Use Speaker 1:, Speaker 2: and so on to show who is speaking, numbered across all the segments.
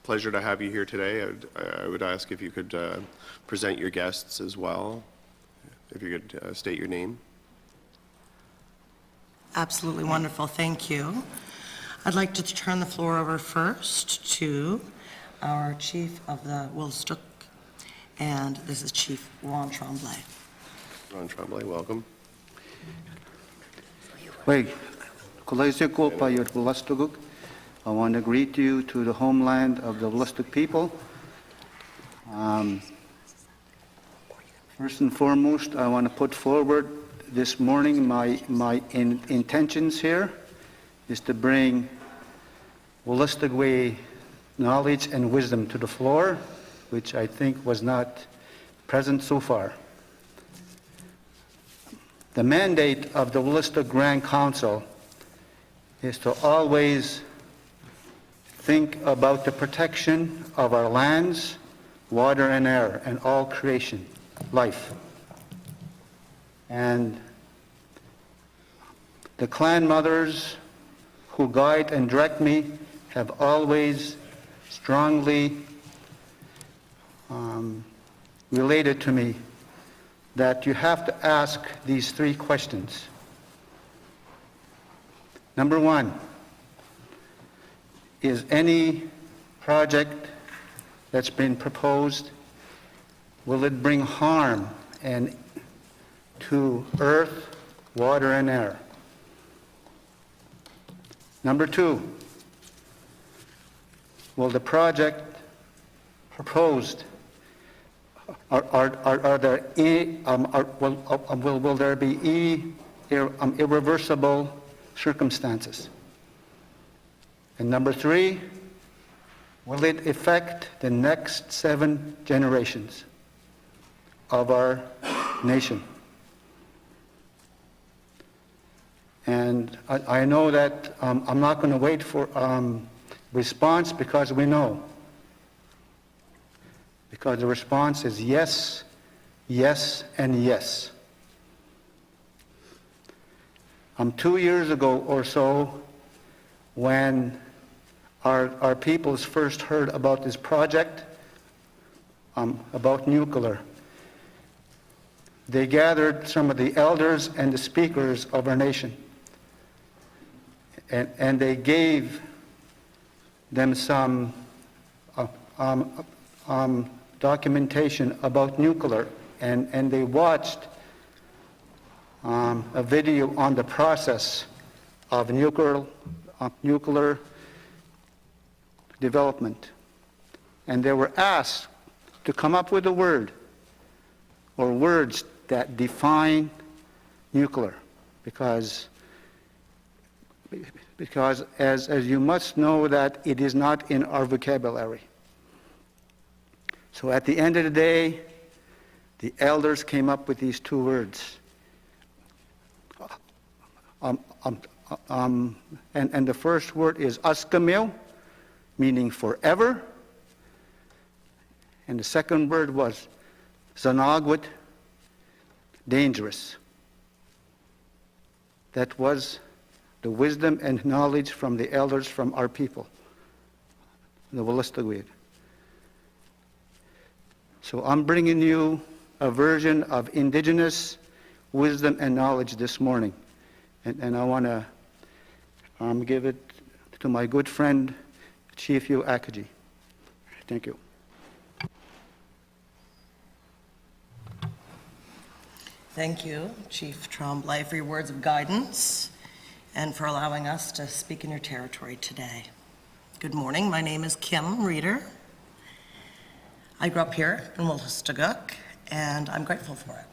Speaker 1: pleasure to have you here today. I would ask if you could present your guests as well, if you could state your name.
Speaker 2: Absolutely wonderful, thank you. I'd like to turn the floor over first to our Chief of the Woolstook, and this is Chief Ron Tremblay.
Speaker 1: Ron Tremblay, welcome.
Speaker 3: Wait, I want to greet you to the homeland of the Woolstook people. First and foremost, I want to put forward this morning my intentions here is to bring Woolstook way knowledge and wisdom to the floor, which I think was not present so far. The mandate of the Woolstook Grand Council is to always think about the protection of our lands, water and air, and all creation, life. And the clan mothers who guide and direct me have always strongly related to me that you have to ask these three questions. Number one, is any project that's been proposed, will it bring harm to earth, water, and air? Number two, will the project proposed, will there be irreversible circumstances? And number three, will it affect the next 7 generations of our nation? And I know that I'm not going to wait for response because we know. Because the response is yes, yes, and yes. 2 years ago or so, when our peoples first heard about this project, about nuclear, they gathered some of the elders and the speakers of our nation, and they gave them some documentation about nuclear, and they watched a video on the process of nuclear development. And they were asked to come up with a word or words that define nuclear, because as you must know that it is not in our vocabulary. So at the end of the day, the elders came up with these 2 words. And the first word is askamil, meaning forever. And the second word was zanagwit, dangerous. That was the wisdom and knowledge from the elders from our people, the Woolstook. So I'm bringing you a version of indigenous wisdom and knowledge this morning. And I want to give it to my good friend, Chief Hugh Akagi. Thank you.
Speaker 2: Thank you, Chief Tremblay, for your words of guidance and for allowing us to speak in your territory today. Good morning, my name is Kim Reeder. I grew up here in Woolstook, and I'm grateful for it.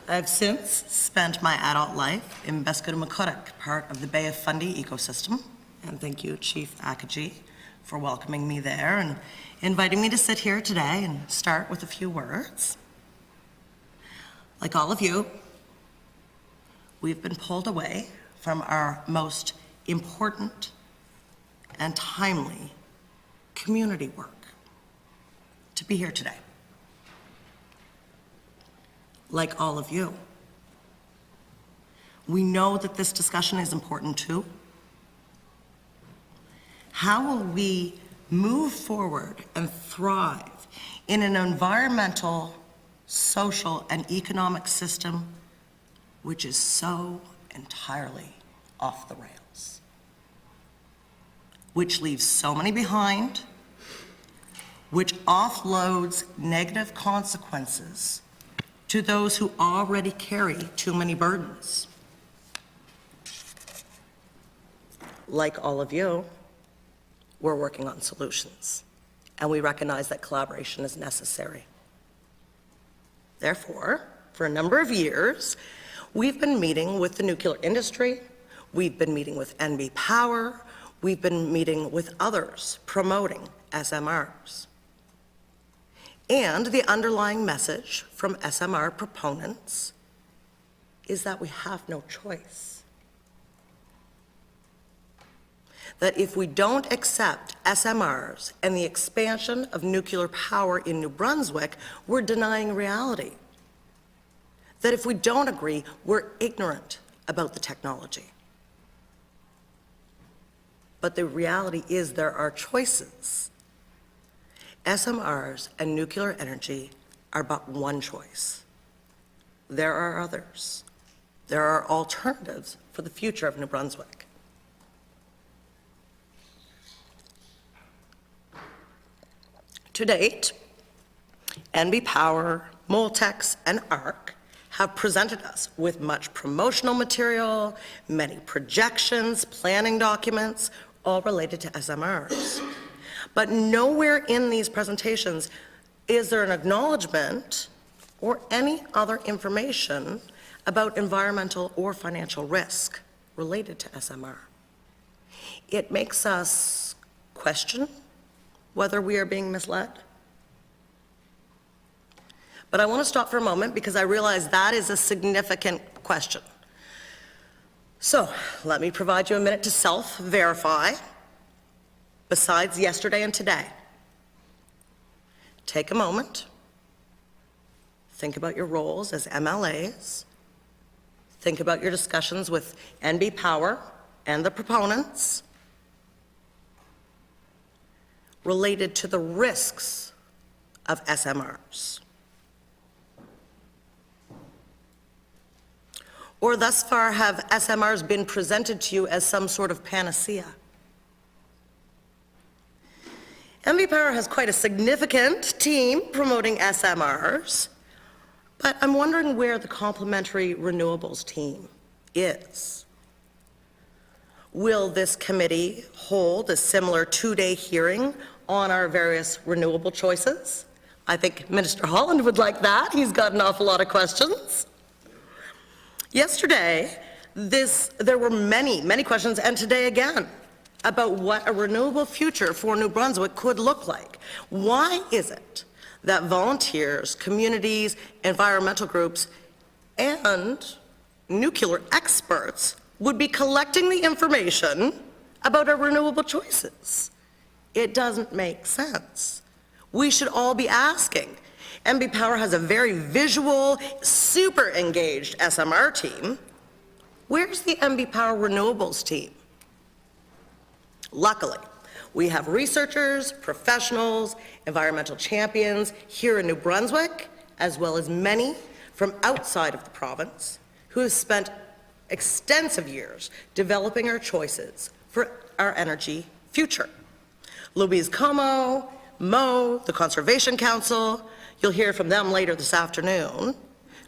Speaker 2: I've since spent my adult life in Peskotomuhkati, part of the Bay of Fundy ecosystem, and thank you, Chief Akagi, for welcoming me there and inviting me to sit here today and start with a few words. Like all of you, we've been pulled away from our most important and timely community work to be here today. Like all of you, we know that this discussion is important too. How will we move forward and thrive in an environmental, social, and economic system which is so entirely off the rails, which leaves so many behind, which offloads negative consequences to those who already carry too many burdens. Like all of you, we're working on solutions, and we recognize that collaboration is necessary. Therefore, for a number of years, we've been meeting with the nuclear industry, we've been meeting with NB Power, we've been meeting with others promoting SMRs. And the underlying message from SMR proponents is that we have no choice. That if we don't accept SMRs and the expansion of nuclear power in New Brunswick, we're denying reality. That if we don't agree, we're ignorant about the technology. But the reality is there are choices. SMRs and nuclear energy are but one choice. There are others. There are alternatives for the future of New Brunswick. To date, NB Power, Moltex, and ARC have presented us with much promotional material, many projections, planning documents, all related to SMRs. But nowhere in these presentations is there an acknowledgement or any other information about environmental or financial risk related to SMR. It makes us question whether we are being misled. But I want to stop for a moment because I realize that is a significant question. So let me provide you a minute to self-verify. Besides yesterday and today, take a moment, think about your roles as MLAs, think about your discussions with NB Power and the proponents related to the risks of SMRs. Or thus far, have SMRs been presented to you as some sort of panacea? NB Power has quite a significant team promoting SMRs, but I'm wondering where the complementary renewables team is. Will this committee hold a similar two-day hearing on our various renewable choices? I think Minister Holland would like that. He's got an awful lot of questions. Yesterday, there were many questions, and today again, about what a renewable future for New Brunswick could look like. Why is it that volunteers, communities, environmental groups, and nuclear experts would be collecting the information about our renewable choices? It doesn't make sense. We should all be asking. NB Power has a very visual, super engaged SMR team. Where's the NB Power renewables team? Luckily, we have researchers, professionals, environmental champions here in New Brunswick, as well as many from outside of the province who have spent extensive years developing our choices for our energy future. Louise Como, Mo, the Conservation Council, you'll hear from them later this afternoon.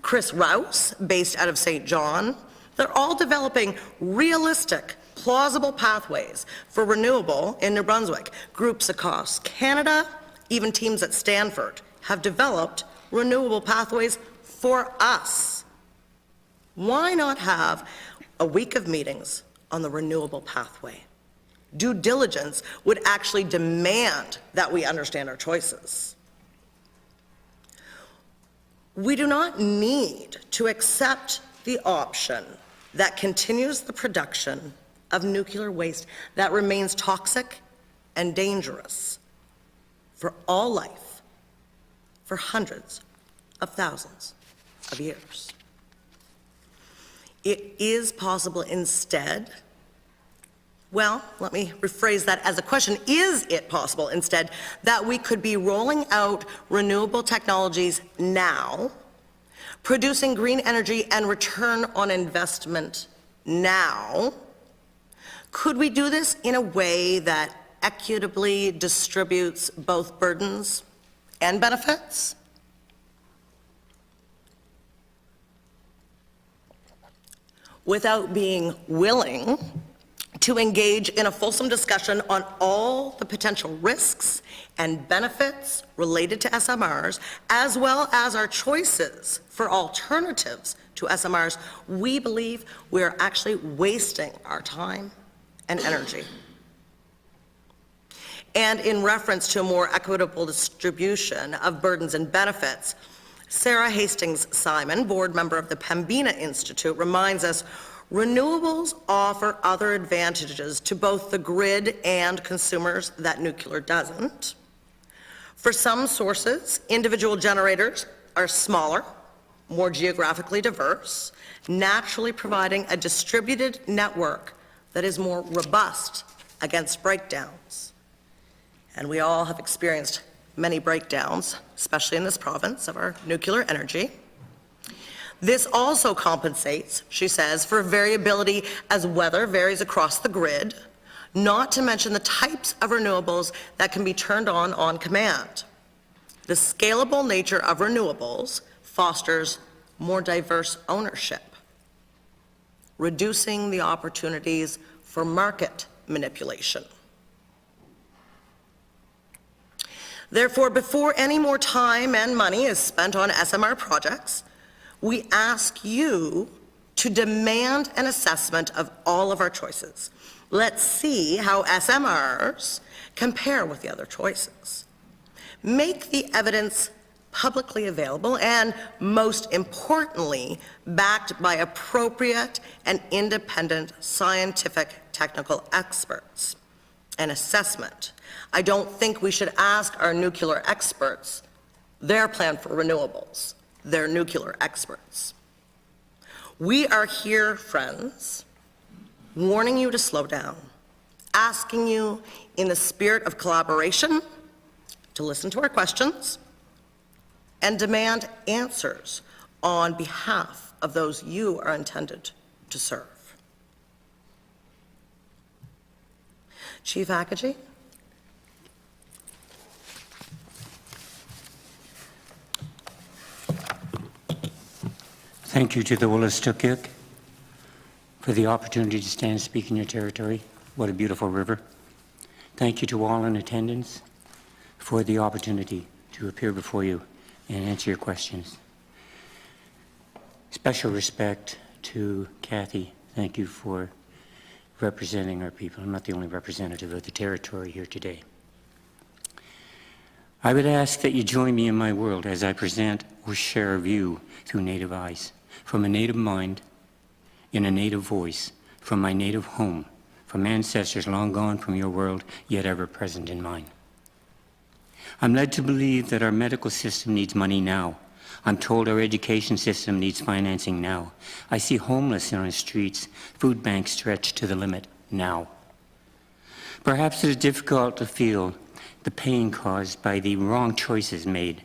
Speaker 2: Chris Rouse, based out of St. John, they're all developing realistic, plausible pathways for renewable in New Brunswick. Groups across Canada, even teams at Stanford, have developed renewable pathways for us. Why not have a week of meetings on the renewable pathway? Due diligence would actually demand that we understand our choices. We do not need to accept the option that continues the production of nuclear waste that remains toxic and dangerous for all life for hundreds of thousands of years. It is possible instead Well, let me rephrase that as a question. Is it possible instead that we could be rolling out renewable technologies now, producing green energy and return on investment now? Could we do this in a way that equitably distributes both burdens and benefits? Without being willing to engage in a fulsome discussion on all the potential risks and benefits related to SMRs, as well as our choices for alternatives to SMRs, we believe we are actually wasting our time and energy. And in reference to a more equitable distribution of burdens and benefits, Sarah Hastings-Simon, board member of the Pembina Institute, reminds us renewables offer other advantages to both the grid and consumers that nuclear doesn't. For some sources, individual generators are smaller, more geographically diverse, naturally providing a distributed network that is more robust against breakdowns. And we all have experienced many breakdowns, especially in this province, of our nuclear energy. This also compensates, she says, for variability as weather varies across the grid, not to mention the types of renewables that can be turned on command. The scalable nature of renewables fosters more diverse ownership, reducing the opportunities for market manipulation. Therefore, before any more time and money is spent on SMR projects, we ask you to demand an assessment of all of our choices. Let's see how SMRs compare with the other choices. Make the evidence publicly available and, most importantly, backed by appropriate and independent scientific technical experts. An assessment. I don't think we should ask our nuclear experts their plan for renewables. They're nuclear experts. We are here, friends, warning you to slow down, asking you in the spirit of collaboration to listen to our questions and demand answers on behalf of those you are intended to serve. Chief Akagi?
Speaker 4: Thank you to the Wolastoqiyik for the opportunity to stand and speak in your territory. What a beautiful river. Thank you to all in attendance for the opportunity to appear before you and answer your questions. Special respect to Kathy. Thank you for representing our people. I'm not the only representative of the territory here today. I would ask that you join me in my world as I present or share a view through Native eyes, from a Native mind, in a Native voice, from my native home, from ancestors long gone from your world, yet ever present in mine. I'm led to believe that our medical system needs money now. I'm told our education system needs financing now. I see homeless in our streets, food banks stretched to the limit now. Perhaps it is difficult to feel the pain caused by the wrong choices made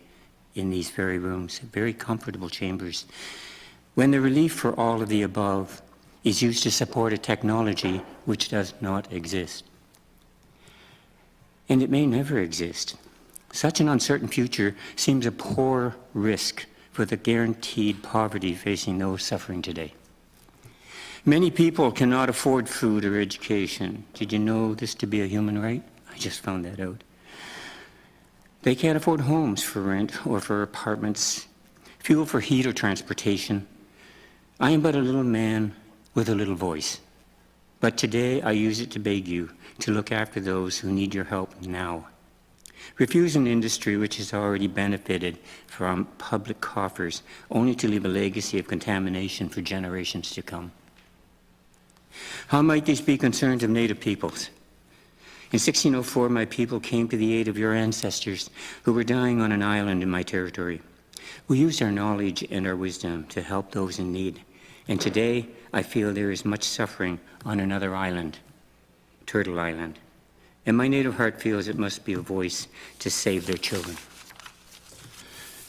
Speaker 4: in these very rooms, very comfortable chambers, when the relief for all of the above is used to support a technology which does not exist. And it may never exist. Such an uncertain future seems a poor risk for the guaranteed poverty facing those suffering today. Many people cannot afford food or education. Did you know this to be a human right? I just found that out. They can't afford homes for rent or for apartments, fuel for heat or transportation. I am but a little man with a little voice. But today I use it to beg you to look after those who need your help now. Refuse an industry which has already benefited from public coffers, only to leave a legacy of contamination for generations to come. How might these be concerns of Native peoples? In 1604, my people came to the aid of your ancestors who were dying on an island in my territory. We used our knowledge and our wisdom to help those in need. And today, I feel there is much suffering on another island. Turtle Island. And my native heart feels it must be a voice to save their children.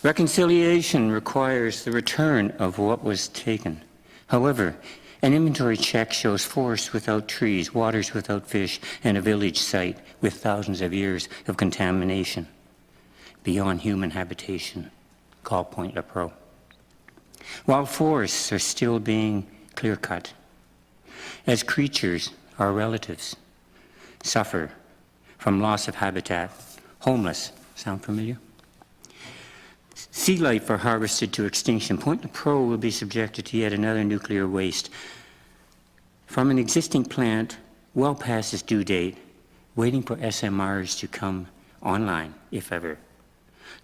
Speaker 4: Reconciliation requires the return of what was taken. However, an inventory check shows forests without trees, waters without fish, and a village site with thousands of years of contamination beyond human habitation, called Point Lepreau. While forests are still being clear-cut, as creatures, our relatives, suffer from loss of habitat, homeless, sound familiar? Sea life are harvested to extinction. Point Lepreau will be subjected to yet another nuclear waste from an existing plant well past its due date, waiting for SMRs to come online, if ever.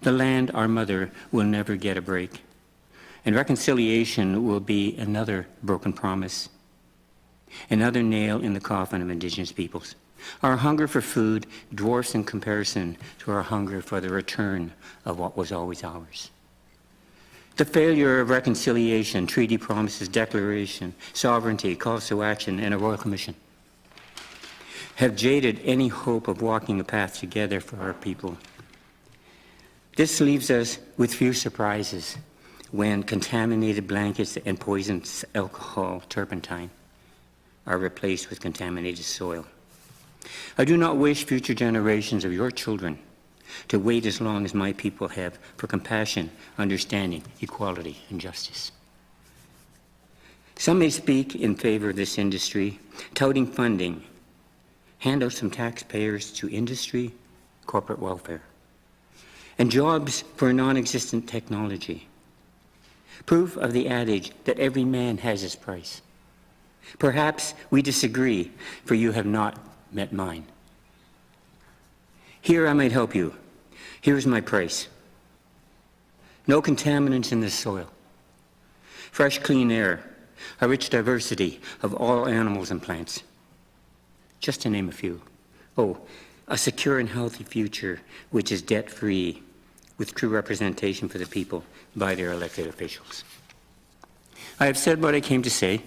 Speaker 4: The land, our mother, will never get a break. And reconciliation will be another broken promise, another nail in the coffin of Indigenous peoples. Our hunger for food dwarfs in comparison to our hunger for the return of what was always ours. The failure of reconciliation, treaty promises, declaration, sovereignty, calls to action, and a royal commission have jaded any hope of walking a path together for our people. This leaves us with few surprises when contaminated blankets and poisoned alcohol, turpentine, are replaced with contaminated soil. I do not wish future generations of your children to wait as long as my people have for compassion, understanding, equality, and justice. Some may speak in favor of this industry, touting funding, handouts from taxpayers to industry, corporate welfare, and jobs for non-existent technology. Proof of the adage that every man has his price. Perhaps we disagree, for you have not met mine. Here I might help you. Here's my price. No contaminants in the soil. Fresh, clean air. A rich diversity of all animals and plants. Just to name a few. Oh, a secure and healthy future which is debt-free with true representation for the people by their elected officials. I have said what I came to say,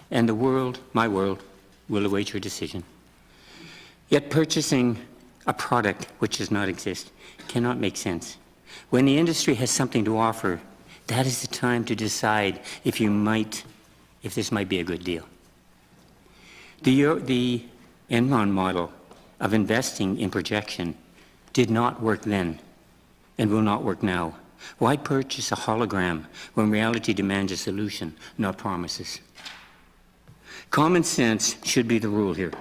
Speaker 4: and the world, my world, will await your decision. Yet purchasing a product which does not exist cannot make sense. When the industry has something to offer, that is the time to decide if this might be a good deal. The Enron model of investing in projection did not work then and will not work now. Why purchase a hologram when reality demands a solution, not promises? Common sense should be the rule here.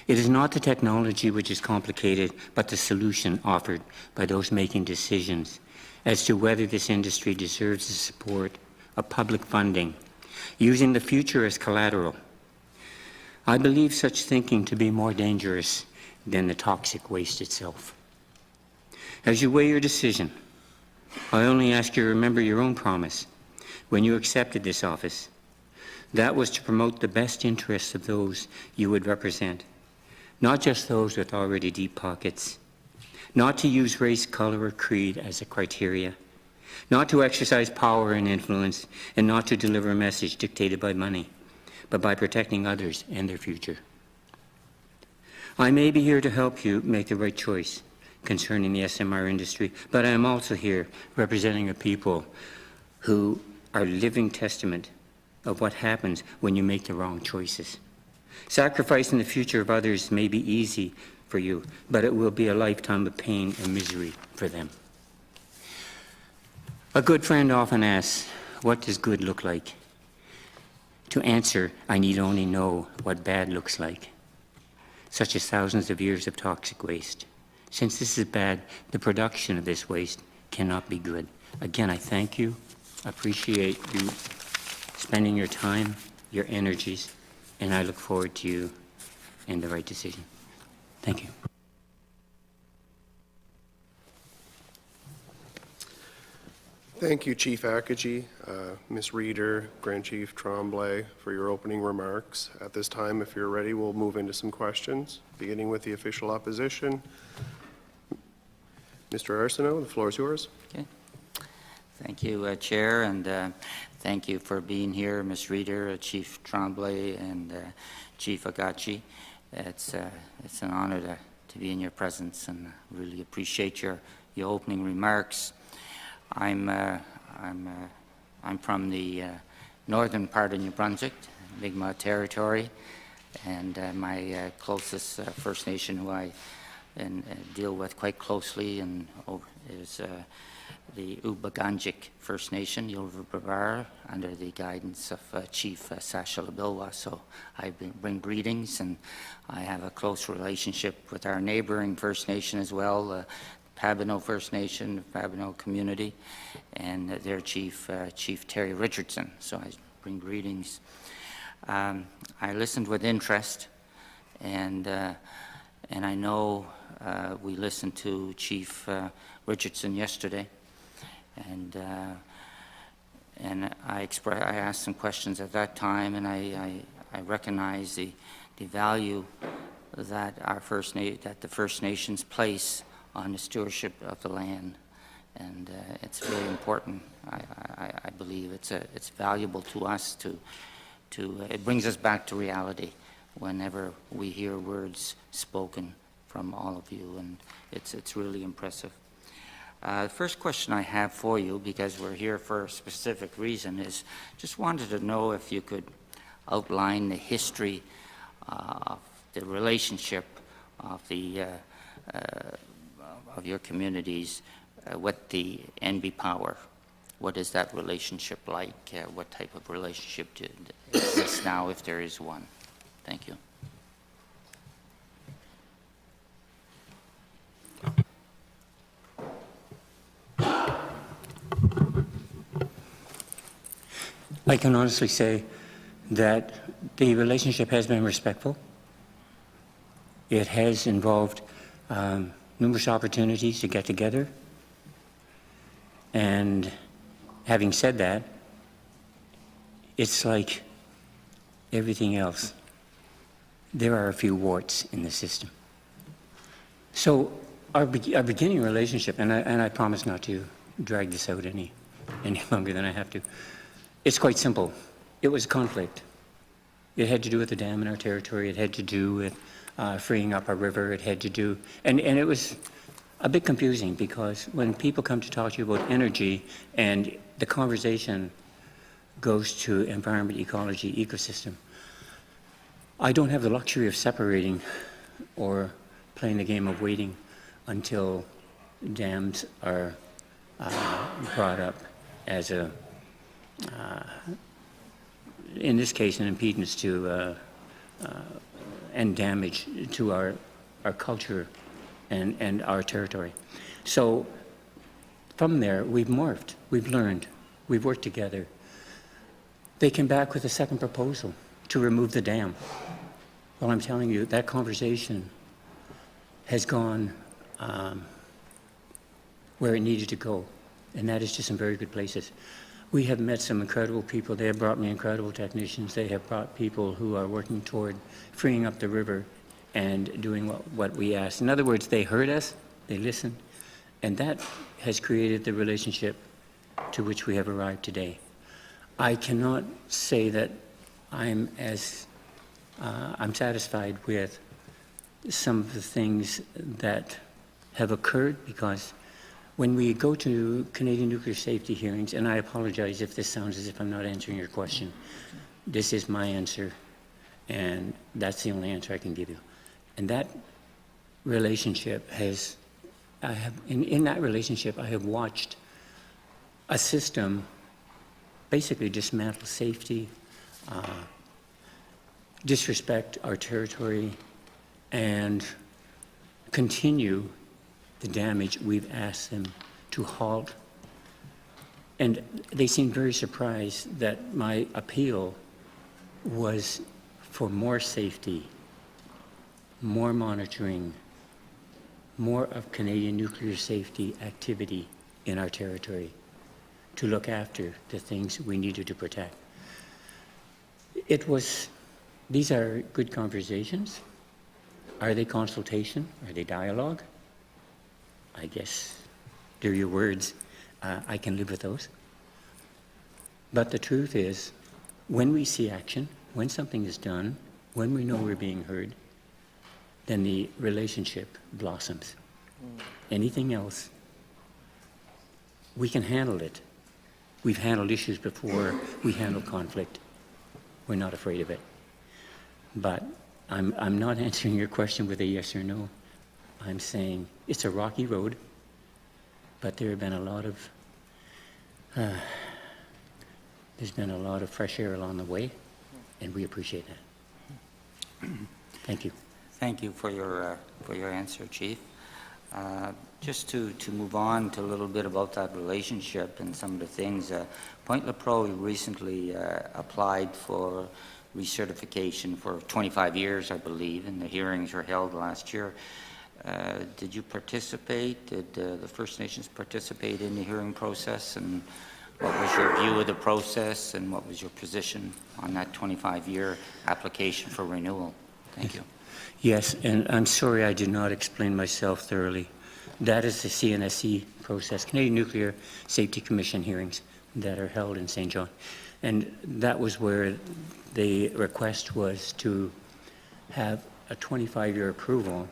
Speaker 4: It is not the technology which is complicated, but the solution offered by those making decisions as to whether this industry deserves the support of public funding, using the future as collateral. I believe such thinking to be more dangerous than the toxic waste itself. As you weigh your decision, I only ask you to remember your own promise when you accepted this office. That was to promote the best interests of those you would represent, not just those with already deep pockets, not to use race, color, or creed as a criteria, not to exercise power and influence, and not to deliver a message dictated by money, but by protecting others and their future. I may be here to help you make the right choice concerning the SMR industry, but I am also here representing a people who are living testament of what happens when you make the wrong choices. Sacrificing the future of others may be easy for you, but it will be a lifetime of pain and misery for them. A good friend often asks, what does good look like? To answer, I need only know what bad looks like, such as thousands of years of toxic waste. Since this is bad, the production of this waste cannot be good. Again, I thank you. I appreciate you spending your time, your energies, and I look forward to you in the right decision. Thank you.
Speaker 1: Thank you, Chief Akagi, Ms. Reeder, Grand Chief Tremblay, for your opening remarks. At this time, if you're ready, we'll move into some questions, beginning with the official opposition. Mr. Arsenault, the floor is yours.
Speaker 5: Okay. Thank you, Chair, and thank you for being here, Ms. Reeder, Chief Tremblay, and Chief Akagi. It's an honor to be in your presence, and really appreciate your opening remarks. I'm from the northern part of New Brunswick, Mi'kmaq territory, and my closest First Nation who I deal with quite closely is the Ubaganjik First Nation, Yulvabar, under the guidance of Chief Sashalabilwa. So I bring greetings, and I have a close relationship with our neighboring First Nation as well, Pabineau First Nation, Pabineau community, and their chief, Chief Terry Richardson. So I bring greetings. I listened with interest, and I know we listened to Chief Richardson yesterday, and I asked some questions at that time, and I recognize the value that the First Nations place on the stewardship of the land, and it's very important. I believe it's valuable to us it brings us back to reality whenever we hear words spoken from all of you, and it's really impressive. The first question I have for you, because we're here for a specific reason, is just wanted to know if you could outline the history of the relationship of your communities with the NB Power. What is that relationship like? What type of relationship exists now, if there is one? Thank you.
Speaker 4: I can honestly say that the relationship has been respectful. It has involved numerous opportunities to get together. And having said that, it's like everything else. There are a few warts in the system. So our beginning relationship, and I promise not to drag this out any longer than I have to, it's quite simple. It was conflict. It had to do with the dam in our territory. It had to do with freeing up our river. It had to do, and it was a bit confusing, because when people come to talk to you about energy and the conversation goes to environment, ecology, ecosystem, I don't have the luxury of separating or playing the game of waiting until dams are brought up as in this case, an impedance to and damage to our culture and our territory. So from there, we've morphed, we've learned, we've worked together. They came back with a second proposal to remove the dam. Well, I'm telling you, that conversation has gone where it needed to go, and that is to some very good places. We have met some incredible people. They have brought me incredible technicians. They have brought people who are working toward freeing up the river and doing what we asked. In other words, they heard us, they listened, and that has created the relationship to which we have arrived today. I cannot say that I'm satisfied with some of the things that have occurred, because when we go to Canadian nuclear safety hearings, and I apologize if this sounds as if I'm not answering your question, this is my answer, and that's the only answer I can give you. And that relationship in that relationship, I have watched a system basically dismantle safety, disrespect our territory, and continue the damage we've asked them to halt. And they seemed very surprised that my appeal was for more safety, more monitoring, more of Canadian nuclear safety activity in our territory to look after the things we needed to protect. These are good conversations. Are they consultation? Are they dialogue? I guess they're your words. I can live with those. But the truth is, when we see action, when something is done, when we know we're being heard, then the relationship blossoms. Anything else, we can handle it. We've handled issues before, we handle conflict. We're not afraid of it. But I'm not answering your question with a yes or no. I'm saying it's a rocky road, but there have been a lot of, there's been a lot of fresh air along the way, and we appreciate that. Thank you.
Speaker 5: Thank you for your answer, Chief. Just to move on to a little bit about that relationship and some of the things, Point Lepreau recently applied for recertification for 25 years, I believe, and the hearings were held last year. Did you participate? Did the First Nations participate in the hearing process? And what was your view of the process, and what was your position on that 25-year application for renewal? Thank you.
Speaker 4: Yes, and I'm sorry I did not explain myself thoroughly. That is the CNSC process, Canadian Nuclear Safety Commission hearings that are held in St. John. And that was where the request was to have a 25-year approval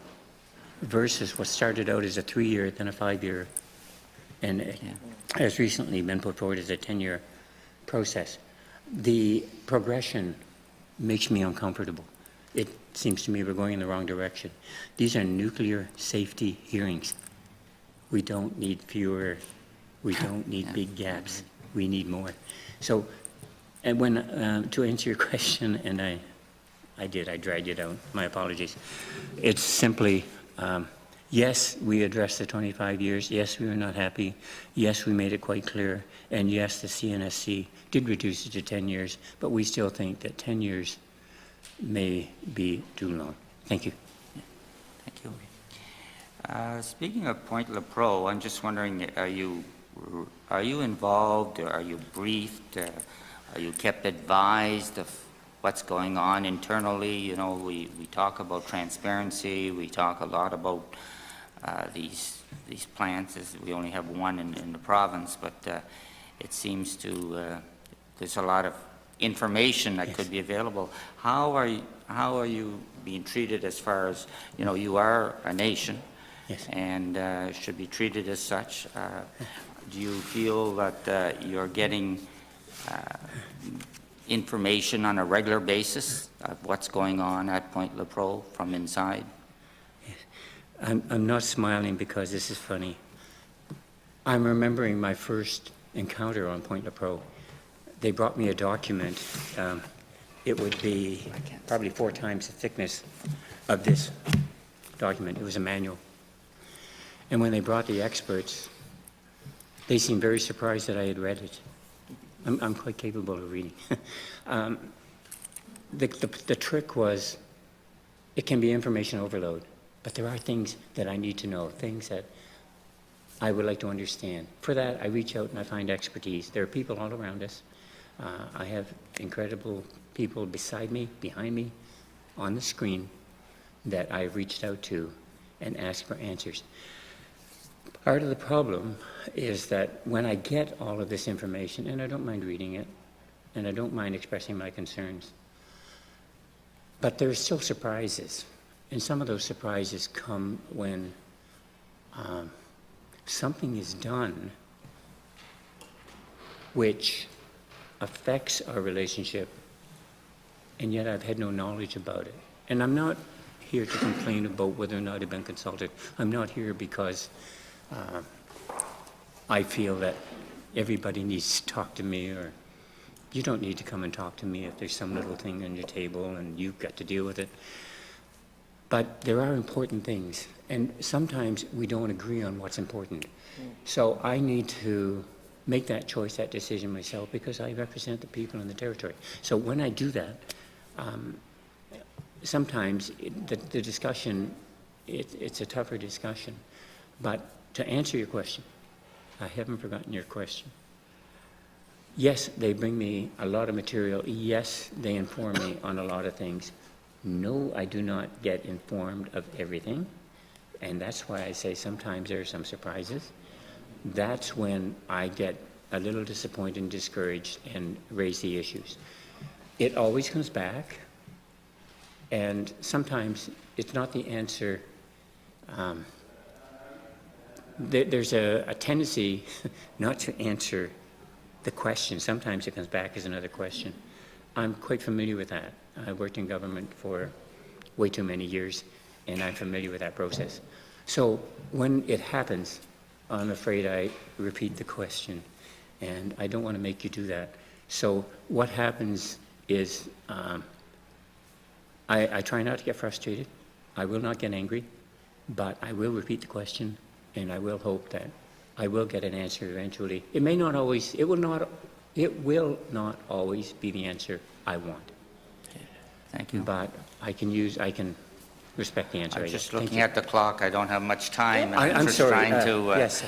Speaker 4: versus what started out as a 3-year, then a 5-year, and it has recently been put forward as a 10-year process. The progression makes me uncomfortable. It seems to me we're going in the wrong direction. These are nuclear safety hearings. We don't need fewer, we don't need big gaps, we need more. So, and when, to answer your question, and I dragged it out, my apologies. It's simply, yes, we addressed the 25 years, yes, we were not happy, yes, we made it quite clear, and yes, the CNSC did reduce it to 10 years, but we still think that 10 years may be too long. Thank you.
Speaker 5: Thank you. Speaking of Point Lepreau, I'm just wondering, are you involved, are you briefed, are you kept advised of what's going on internally? You know, we talk about transparency, we talk a lot about these plants, as we only have one in the province, but it seems to, there's a lot of information that could be available. How are you being treated as far as, you know, you are a nation, and should be treated as such? Do you feel that you're getting information on a regular basis of what's going on at Point Lepreau from inside?
Speaker 4: I'm not smiling because this is funny. I'm remembering my first encounter on Point Lepreau. They brought me a document. It would be probably 4 times the thickness of this document. It was a manual. And when they brought the experts, they seemed very surprised that I had read it. I'm quite capable of reading. The trick was, it can be information overload, but there are things that I need to know, things that I would like to understand. For that, I reach out and I find expertise. There are people all around us. I have incredible people beside me, behind me, on the screen that I've reached out to and asked for answers. Part of the problem is that when I get all of this information, and I don't mind reading it, and I don't mind expressing my concerns, but there are still surprises. And some of those surprises come when something is done which affects our relationship, and yet I've had no knowledge about it. And I'm not here to complain about whether or not I've been consulted. I'm not here because I feel that everybody needs to talk to me, or you don't need to come and talk to me if there's some little thing on your table and you've got to deal with it. But there are important things, and sometimes we don't agree on what's important. So I need to make that choice, that decision myself, because I represent the people in the territory. So when I do that, sometimes the discussion, it's a tougher discussion. But to answer your question, I haven't forgotten your question. Yes, they bring me a lot of material. Yes, they inform me on a lot of things. No, I do not get informed of everything. And that's why I say sometimes there are some surprises. That's when I get a little disappointed and discouraged and raise the issues. It always comes back, and sometimes it's not the answer. There's a tendency not to answer the question. Sometimes it comes back as another question. I'm quite familiar with that. I worked in government for way too many years, and I'm familiar with that process. So when it happens, I'm afraid I repeat the question, and I don't want to make you do that. So what happens is I try not to get frustrated. I will not get angry, but I will repeat the question, and I will hope that I will get an answer eventually. It may not always, it will not always be the answer I want.
Speaker 5: Thank you.
Speaker 4: But I can respect the answer.
Speaker 5: I'm
Speaker 4: I
Speaker 5: just
Speaker 4: guess. Thank
Speaker 5: looking
Speaker 4: you.
Speaker 5: at the clock. I don't have much time. and
Speaker 4: I'm
Speaker 5: just
Speaker 4: sorry.
Speaker 5: trying to,
Speaker 4: yes.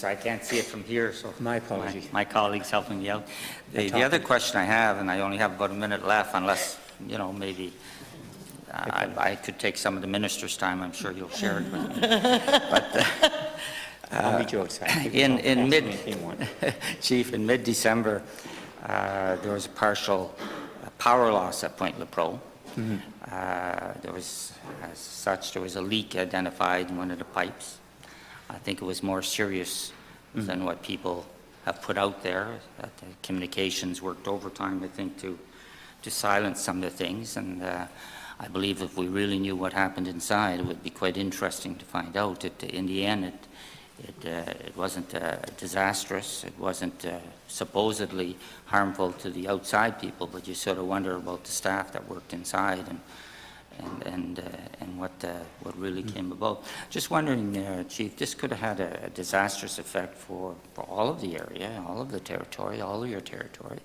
Speaker 5: I can't see it from here, so.
Speaker 4: My apologies.
Speaker 5: My colleague's helping me out. The
Speaker 4: talking.
Speaker 5: other question I have, and I only have about a minute left, unless, maybe I could take some of the minister's time. I'm sure you'll share it with me.
Speaker 4: I'll meet you outside.
Speaker 5: Chief, in mid-December, there was a partial power loss at Point Lepreau. There was, as such, there was a leak identified in one of the pipes. I think it was more serious than what people have put out there. That the communications worked overtime, I think, to silence some of the things. And I believe if we really knew what happened inside, it would be quite interesting to find out. In the end, it wasn't disastrous. It wasn't supposedly harmful to the outside people, but you sort of wonder about the staff that worked inside and what really came about. Just wondering, Chief, this could have had a disastrous effect for all of the area, all of the territory, all of your territory.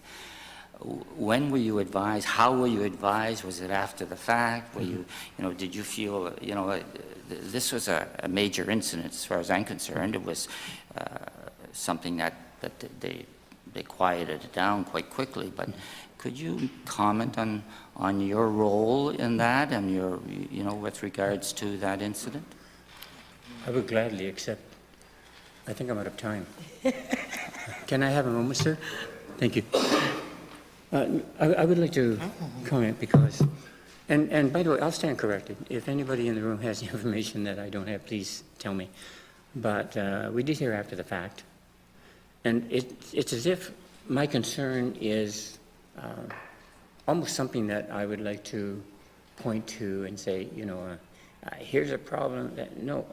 Speaker 5: When were you advised? How were you advised? Was it after the fact? Were you, did you feel, this was a major incident as far as I'm concerned. It was something that they quieted it down quite quickly. But could you comment on your role in that and your, with regards to that incident?
Speaker 4: I would gladly, except I think I'm out of time. Can I have a moment, sir? Thank you. I would like to comment because, and by the way, I'll stand corrected. If anybody in the room has information that I don't have, please tell me. But we did hear after the fact. And it's as if my concern is almost something that I would like to point to and say, here's a problem that, no,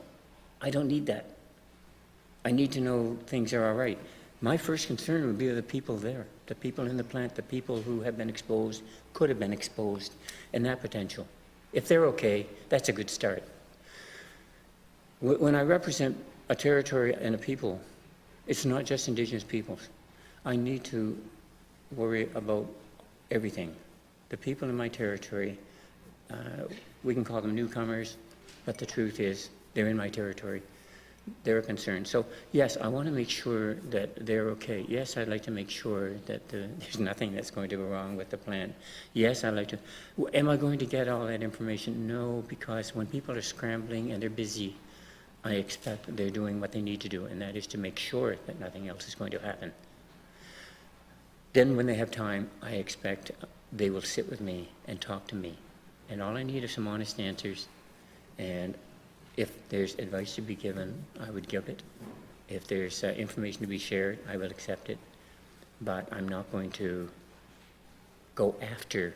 Speaker 4: I don't need that. I need to know things are all right. My first concern would be the people there, the people in the plant, the people who have been exposed, could have been exposed, and that potential. If they're okay, that's a good start. When I represent a territory and a people, it's not just Indigenous peoples. I need to worry about everything. The people in my territory, we can call them newcomers, but the truth is, they're in my territory. They're a concern. So yes, I want to make sure that they're okay. Yes, I'd like to make sure that there's nothing that's going to go wrong with the plant. Yes, I'd like to. Am I going to get all that information? No, because when people are scrambling and they're busy, I expect they're doing what they need to do, and that is to make sure that nothing else is going to happen. Then when they have time, I expect they will sit with me and talk to me. And all I need are some honest answers. And if there's advice to be given, I would give it. If there's information to be shared, I will accept it. But I'm not going to go after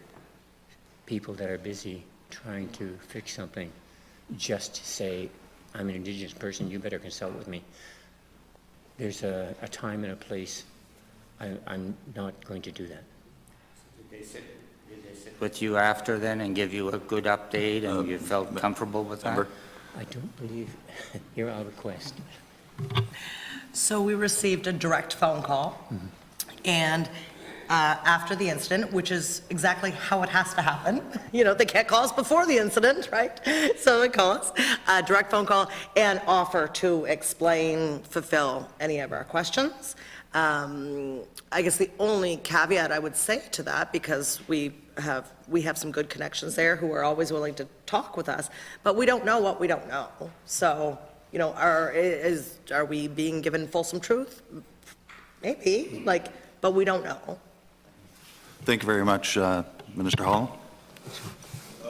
Speaker 4: people that are busy trying to fix something just to say, I'm an Indigenous person, you better consult with me. There's a time and a place. I'm not going to do that.
Speaker 5: Did they sit with you after then and give you a good update and you felt comfortable with that?
Speaker 4: I don't believe, here I'll request.
Speaker 2: So we received a direct phone call, and after the incident, which is exactly how it has to happen. They can't call us before the incident, right? So they call us, a direct phone call, and offer to explain, fulfill any of our questions. I guess the only caveat I would say to that, because we have some good connections there who are always willing to talk with us, but we don't know what we don't know. So, are we being given fulsome truth? Maybe, but we don't know.
Speaker 6: Thank you very much, Minister Hall.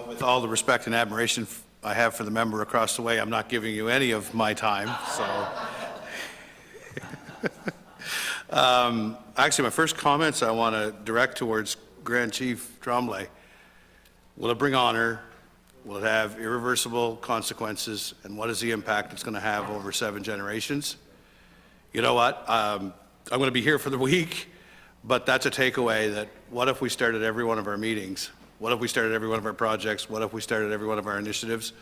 Speaker 6: With all the respect and admiration I have for the member across the way, I'm not giving you any of my time, so. Actually, my first comments I want to direct towards Grand Chief Tremblay. Will it bring honor? Will it have irreversible consequences? And what is the impact it's going to have over 7 generations? You know what? I'm going to be here for the week, but that's a takeaway that what if we started every one of our meetings? What if we started every one of our projects? What if we started every one of our initiatives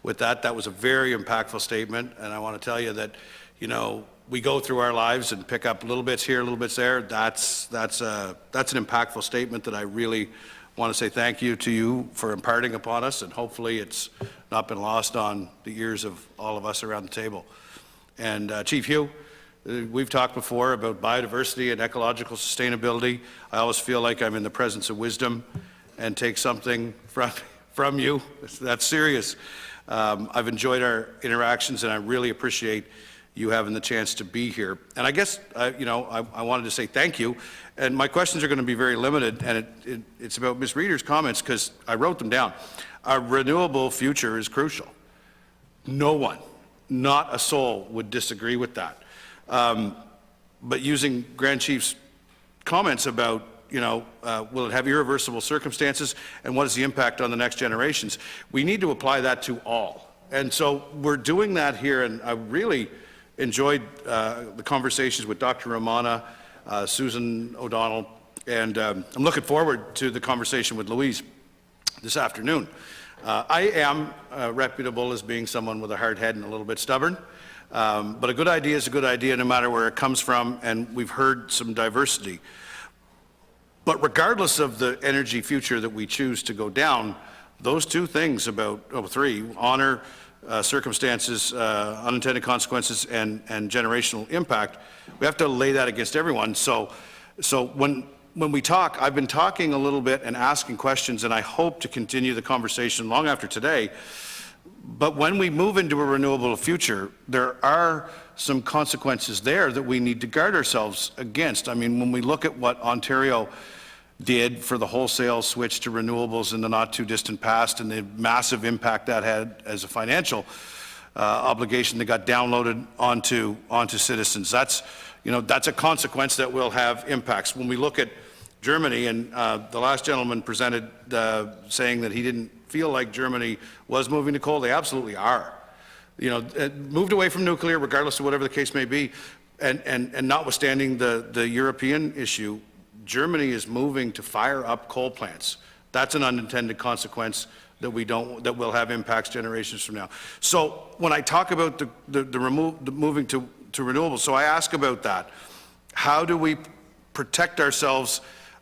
Speaker 6: with that? That was a very impactful statement, and I want to tell you that, you know, we go through our lives and pick up little bits here, little bits there. That's an impactful statement that I really want to say thank you to you for imparting upon us, and hopefully it's not been lost on the ears of all of us around the table. And Chief Hugh, we've talked before about biodiversity and ecological sustainability. I always feel like I'm in the presence of wisdom and take something from you. That's serious. I've enjoyed our interactions, and I really appreciate you having the chance to be here. And I guess, you know, I wanted to say thank you. And my questions are going to be very limited, and it's about Ms. Reeder's comments, because I wrote them down. Our renewable future is crucial. No one, not a soul, would disagree with that. But using Grand Chief's comments about, you know, will it have irreversible circumstances, and what is the impact on the next generations, we need to apply that to all. And so we're doing that here, and I really enjoyed the conversations with Dr. Romana, Susan O'Donnell, and I'm looking forward to the conversation with Louise this afternoon. I am reputable as being someone with a hard head and a little bit stubborn, but a good idea is a good idea no matter where it comes from, and we've heard some diversity. But regardless of the energy future that we choose to go down, those two things about, three, honor, circumstances, unintended consequences, and generational impact, we have to lay that against everyone. So when we talk, I've been talking a little bit and asking questions, and I hope to continue the conversation long after today. But when we move into a renewable future, there are some consequences there that we need to guard ourselves against. I mean, when we look at what Ontario did for the wholesale switch to renewables in the not too distant past, and the massive impact that had as a financial obligation that got downloaded onto citizens. That's, you know, that's a consequence that will have impacts. When we look at Germany, and the last gentleman presented saying that he didn't feel like Germany was moving to coal, they absolutely are. You know, moved away from nuclear, regardless of whatever the case may be, and notwithstanding the European issue, Germany is moving to fire up coal plants. That's an unintended consequence that will have impacts generations from now. So when I talk about the moving to renewables, so I ask about that. How do we protect ourselves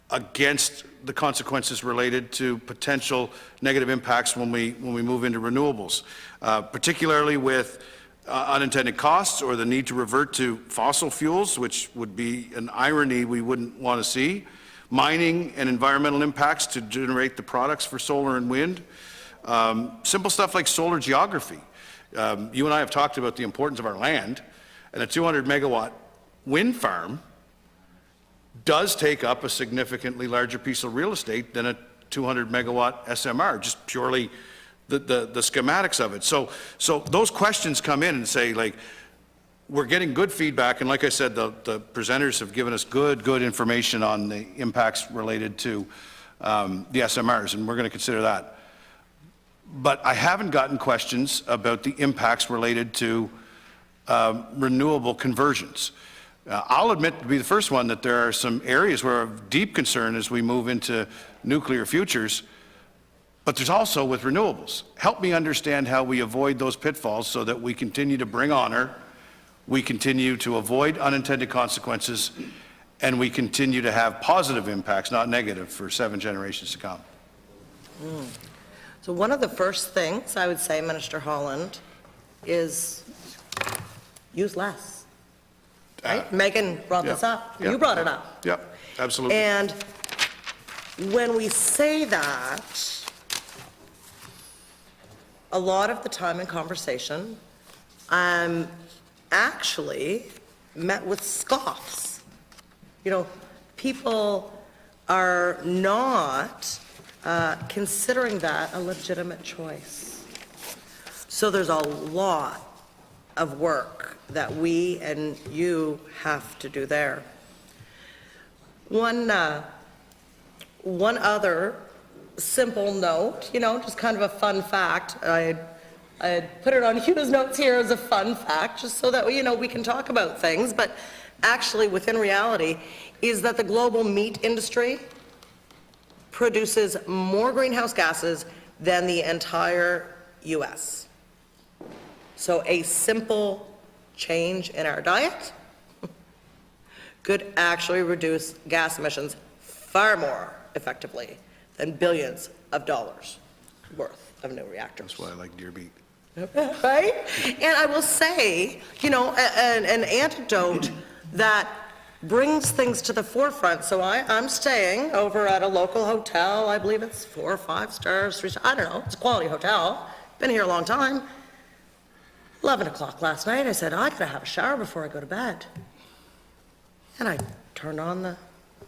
Speaker 6: against the consequences related to potential negative impacts when we move into renewables, particularly with unintended costs or the need to revert to fossil fuels, which would be an irony we wouldn't want to see, mining and environmental impacts to generate the products for solar and wind, simple stuff like solar geography. You and I have talked about the importance of our land, and a 200 megawatt wind farm does take up a significantly larger piece of real estate than a 200 megawatt SMR, just purely the schematics of it. So those questions come in and say, like, we're getting good feedback, and like I said, the presenters have given us good information on the impacts related to the SMRs, and we're going to consider that. But I haven't gotten questions about the impacts related to renewable conversions. I'll admit to be the first one that there are some areas where of deep concern as we move into nuclear futures, but there's also with renewables. Help me understand how we avoid those pitfalls so that we continue to bring honor, we continue to avoid unintended consequences, and we continue to have positive impacts, not negative, for 7 generations to come.
Speaker 2: So one of the first things I would say, Minister Holland, is use less. Right? Megan brought this up.
Speaker 6: Yeah.
Speaker 2: You brought it up.
Speaker 6: Yep, absolutely.
Speaker 2: And when we say that, a lot of the time in conversation, I'm actually met with scoffs. You know, people are not considering that a legitimate choice. So there's a lot of work that we and you have to do there. One other simple note, just kind of a fun fact. I put it on Hugh's notes here as a fun fact, just so that, we can talk about things, but actually within reality is that the global meat industry produces more greenhouse gases than the entire US. So a simple change in our diet could actually reduce gas emissions far more effectively than billions of dollars worth of new reactors.
Speaker 6: That's why I like deer meat.
Speaker 2: Right? And I will say, an anecdote that brings things to the forefront. So I'm staying over at a local hotel. I believe it's 4 or 5 stars, 3 stars. I don't know. It's a quality hotel. Been here a long time. 11 o'clock last night, I said, I gotta have a shower before I go to bed. And I turned on the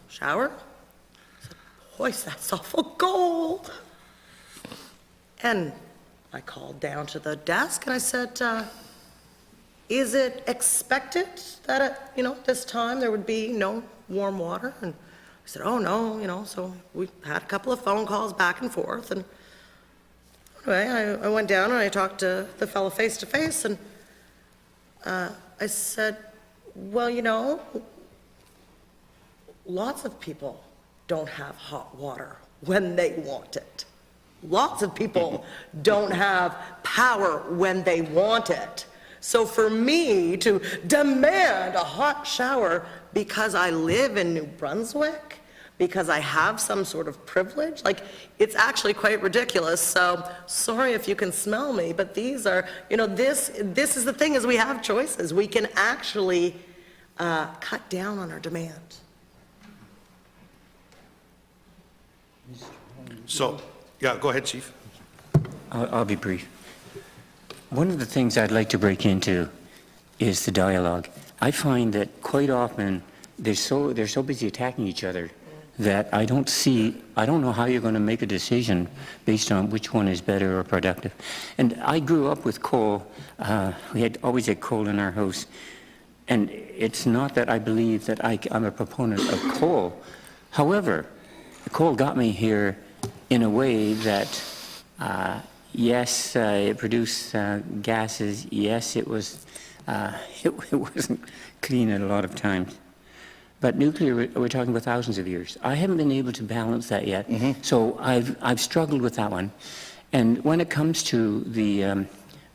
Speaker 2: shower. I said, boys, that's awful cold. And I called down to the desk and I said, is it expected that at, this time there would be no warm water? And I said, oh no, so we had a couple of phone calls back and forth. And anyway, I went down and I talked to the fellow face to face and I said, well, lots of people don't have hot water when they want it. Lots of people don't have power when they want it. So for me to demand a hot shower because I live in New Brunswick, because I have some sort of privilege, it's actually quite ridiculous. So sorry if you can smell me, but these are, this is the thing, is we have choices. We can actually cut down on our demand.
Speaker 6: So, yeah, go ahead, Chief.
Speaker 4: I'll be brief. One of the things I'd like to break into is the dialogue. I find that quite often they're so busy attacking each other that I don't know how you're going to make a decision based on which one is better or productive. And I grew up with coal. We always had coal in our house. And it's not that I believe that I'm a proponent of coal. However, coal got me here in a way that, yes, it produced gases. Yes, it was, it wasn't clean at a lot of times. But nuclear, we're talking about thousands of years. I haven't been able to balance that yet. So I've struggled with that one. And when it comes to the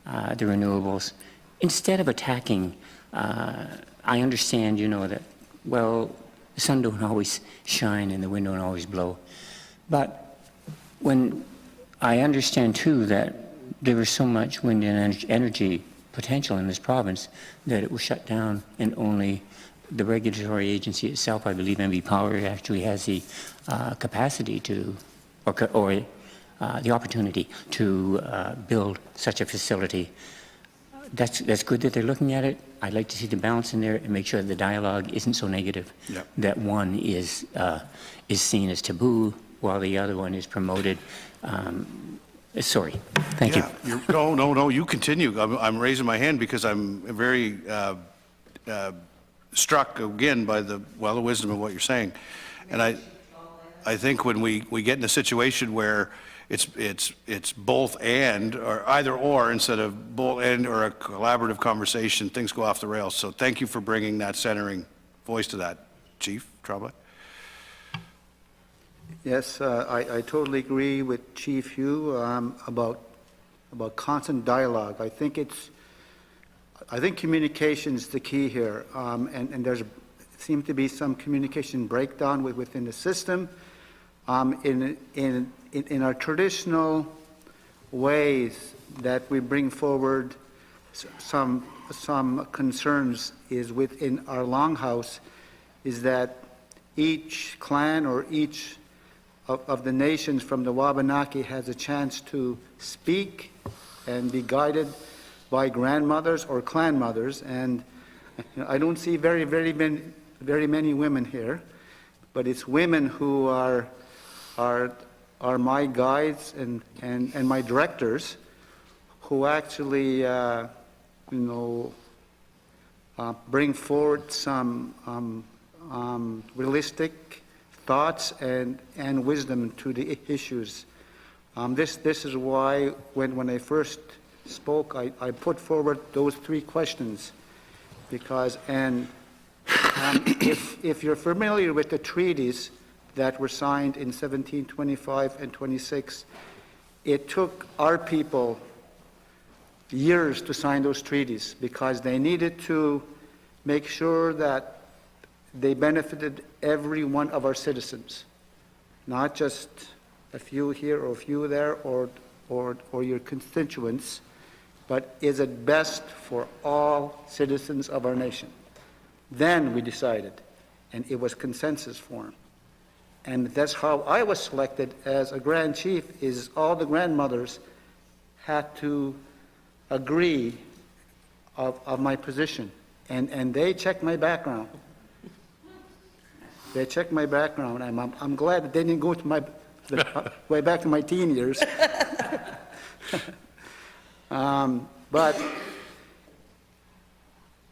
Speaker 4: renewables, instead of attacking, I understand, that, well, the sun don't always shine and the wind don't always blow. But when I understand too that there was so much wind and energy potential in this province that it was shut down, and only the regulatory agency itself, I believe MV Power, actually has the capacity to, or the opportunity to build such a facility. That's good that they're looking at it. I'd like to see the balance in there and make sure that the dialogue isn't so negative.
Speaker 6: Yep.
Speaker 4: That one is seen as taboo while the other one is promoted. Sorry. Thank you.
Speaker 6: No, you continue. I'm raising my hand because I'm very struck again by the wisdom of what you're saying. And I think when we get in a situation where it's both and, or either or, instead of both and or a collaborative conversation, things go off the rails. So thank you for bringing that centering voice to that, Chief Tremblay.
Speaker 3: Yes, I totally agree with Chief Hugh about constant dialogue. I think communication is the key here, and there's seems to be some communication breakdown within the system. In our traditional ways that we bring forward some concerns is within our longhouse, is that each clan or each of the nations from the Wabanaki has a chance to speak and be guided by grandmothers or clan mothers. And I don't see very many women here, but it's women who are are my guides and my directors who actually, bring forward some realistic thoughts and wisdom to the issues. This is why when I first spoke, I put forward those 3 questions, because if you're familiar with the treaties that were signed in 1725 and 26, it took our people years to sign those treaties because they needed to make sure that they benefited every one of our citizens, not just a few here or a few there or your constituents, but is it best for all citizens of our nation? Then we decided, and it was consensus form. And that's how I was selected as a Grand Chief, is all the grandmothers had to agree of my position. And they checked my background. They checked my background, and I'm glad that they didn't go to way back to my teen years. But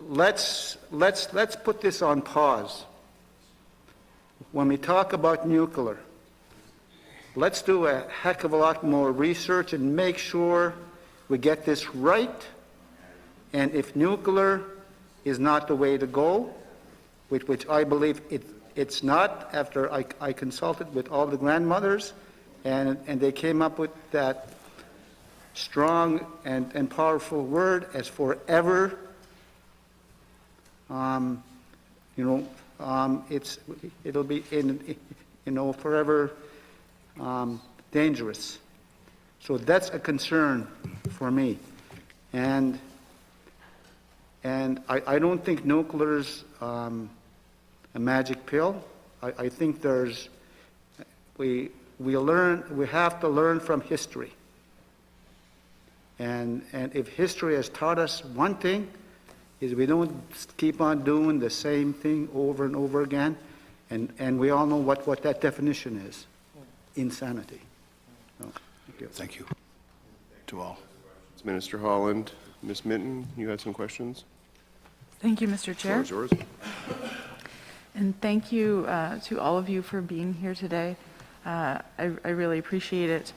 Speaker 3: let's put this on pause. When we talk about nuclear, let's do a heck of a lot more research and make sure we get this right. And if nuclear is not the way to go, which I believe it's not, after I consulted with all the grandmothers, and they came up with that strong and powerful word as forever. It'll be forever dangerous. So that's a concern for me, and I don't think nuclear's a magic pill. I think we have to learn from history. And if history has taught us one thing, is we don't keep on doing the same thing over and over again. And we all know what that definition is: insanity. So, thank you.
Speaker 6: Thank you to all.
Speaker 1: Minister Holland. Ms. Minton, you had some questions?
Speaker 7: Thank you, Mr.
Speaker 1: The
Speaker 7: Chair.
Speaker 1: floor is yours.
Speaker 7: And thank you to all of you for being here today. I really appreciate it.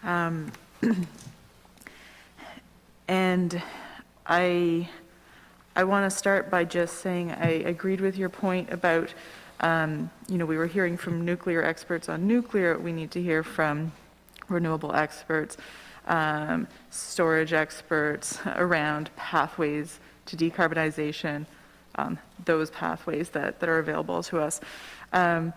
Speaker 7: And I want to start by just saying I agreed with your point about, we were hearing from nuclear experts on nuclear. We need to hear from renewable experts, storage experts around pathways to decarbonization, those pathways that are available to us. I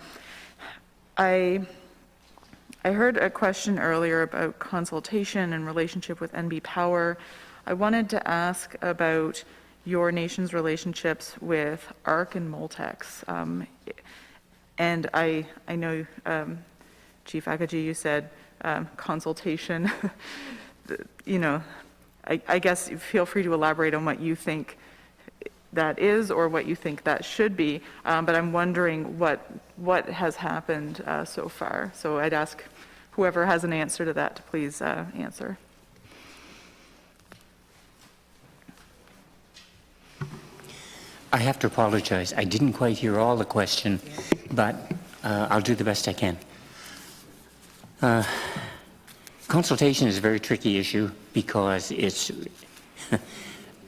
Speaker 7: heard a question earlier about consultation and relationship with NB Power. I wanted to ask about your nation's relationships with ARC and Moltex. And I know, Chief Akagi, you said consultation. I guess feel free to elaborate on what you think that is or what you think that should be, but I'm wondering what has happened so far. So I'd ask whoever has an answer to that to please answer.
Speaker 4: I have to apologize. I didn't quite hear all the question, but I'll do the best I can. Consultation is a very tricky issue because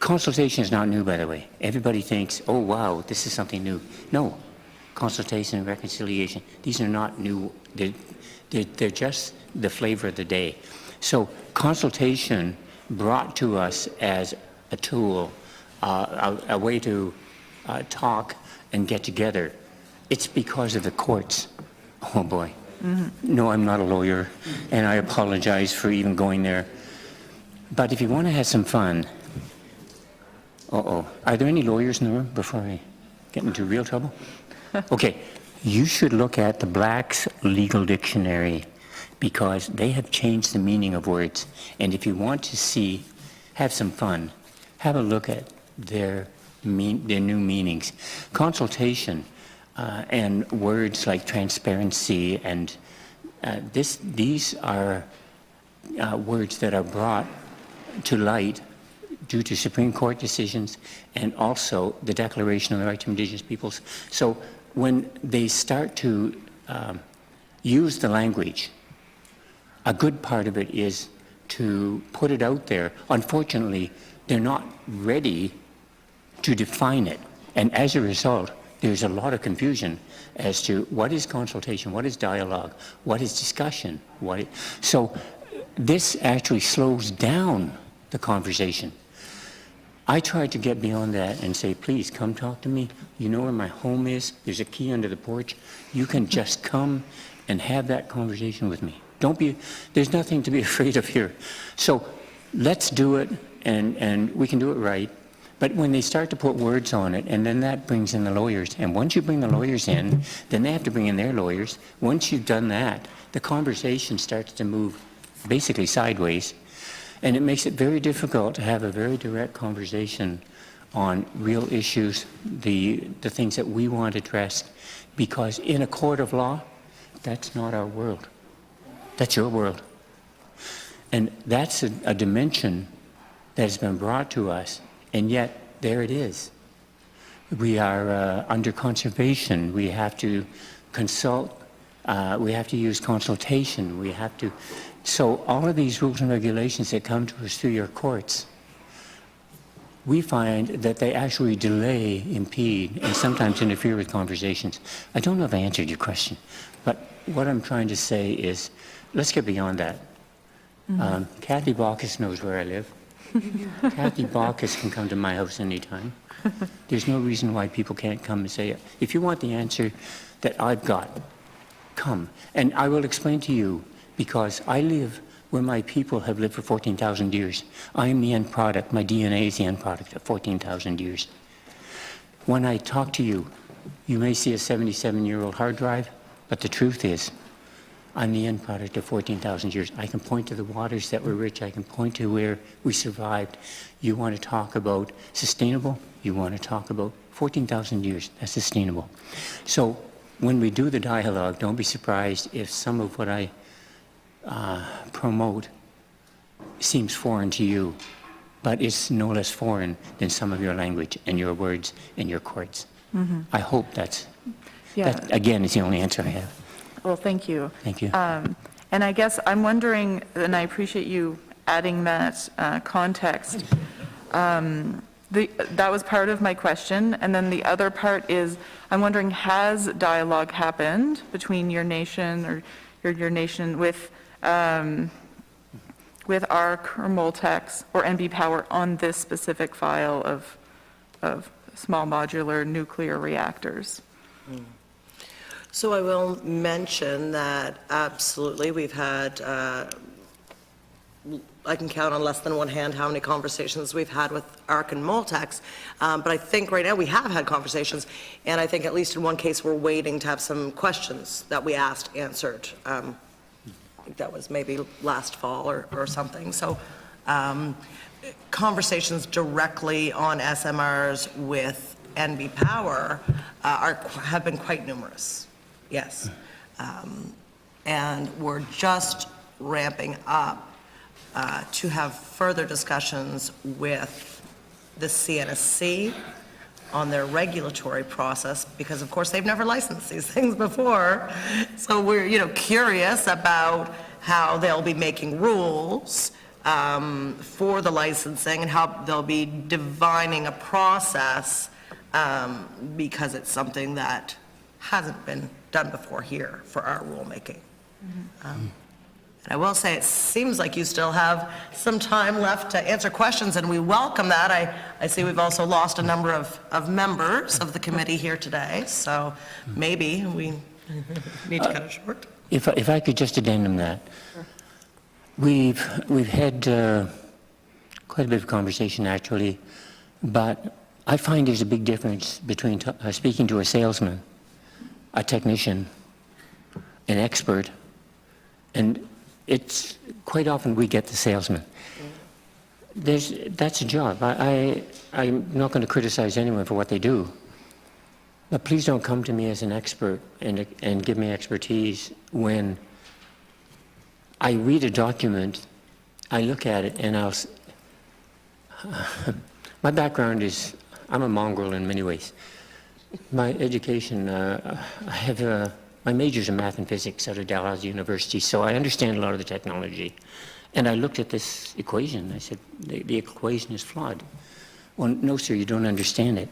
Speaker 4: consultation is not new, by the way. Everybody thinks, oh, wow, this is something new. No, consultation and reconciliation, these are not new. They're just the flavor of the day. So consultation brought to us as a tool, a way to talk and get together. It's because of the courts. Oh, boy. Mm-hmm. No, I'm not a lawyer, and I apologize for even going there. But if you want to have some fun, are there any lawyers in the room before I get into real trouble? Okay, you should look at the Black's Legal Dictionary because they have changed the meaning of words. And if you want to have some fun, have a look at their new meanings. Consultation and words like transparency and These are words that are brought to light due to Supreme Court decisions and also the Declaration of the Right to Indigenous Peoples. So when they start to use the language, a good part of it is to put it out there. Unfortunately, they're not ready to define it. And as a result, there's a lot of confusion as to what is consultation, what is dialogue, what is discussion. So this actually slows down the conversation. I tried to get beyond that and say, please come talk to me. You know where my home is. There's a key under the porch. You can just come and have that conversation with me. There's nothing to be afraid of here. So let's do it, and we can do it right. But when they start to put words on it, and then that brings in the lawyers, and once you bring the lawyers in, then they have to bring in their lawyers. Once you've done that, the conversation starts to move basically sideways, and it makes it very difficult to have a very direct conversation on real issues, the things that we want addressed, because in a court of law, that's not our world. That's your world. And that's a dimension that has been brought to us, and yet there it is. We are under conservation. We have to consult. We have to use consultation. We have to. So all of these rules and regulations that come to us through your courts, we find that they actually delay, impede, and sometimes interfere with conversations. I don't know if I answered your question, but what I'm trying to say is, let's get beyond that. Kathy Baucus knows where I live. Kathy Baucus can come to my house anytime. There's no reason why people can't come and say, if you want the answer that I've got, come. And I will explain to you, because I live where my people have lived for 14,000 years. I am the end product. My DNA is the end product of 14,000 years. When I talk to you, you may see a 77-year-old hard drive, but the truth is, I'm the end product of 14,000 years. I can point to the waters that were rich. I can point to where we survived. You want to talk about sustainable? You want to talk about 14,000 years. That's sustainable. So when we do the dialogue, don't be surprised if some of what I promote seems foreign to you, but it's no less foreign than some of your language and your words and your courts. I hope that, again, is the only answer I have.
Speaker 7: Well, thank you.
Speaker 4: Thank you.
Speaker 7: And I guess I'm wondering, and I appreciate you adding that context. That was part of my question, and then the other part is, I'm wondering, has dialogue happened between your nation or your nation with ARC or Moltex or NB Power on this specific file of small modular nuclear reactors?
Speaker 2: So I will mention that absolutely we've had, I can count on less than one hand how many conversations we've had with ARC and Moltex, but I think right now we have had conversations, and I think at least in one case we're waiting to have some questions that we asked answered. I think that was maybe last fall or something. So conversations directly on SMRs with NB Power have been quite numerous. Yes. And we're just ramping up to have further discussions with the CNSC on their regulatory process, because of course they've never licensed these things before. So we're, curious about how they'll be making rules for the licensing and how they'll be defining a process, because it's something that hasn't been done before here for our rulemaking. And I will say, it seems like you still have some time left to answer questions, and we welcome that. I see we've also lost a number of members of the committee here today, so maybe we need to cut it short.
Speaker 4: If I could just addendum that. Sure. We've had quite a bit of conversation, actually, but I find there's a big difference between speaking to a salesman, a technician, an expert, and it's quite often we get the salesman. That's a job. I'm not going to criticize anyone for what they do, but please don't come to me as an expert and give me expertise when I read a document, I look at it, and my background is, I'm a mongrel in many ways. My education, I have my major's in math and physics out of Dalhousie University, so I understand a lot of the technology. And I looked at this equation. I said, the equation is flawed. Well, no, sir, you don't understand it.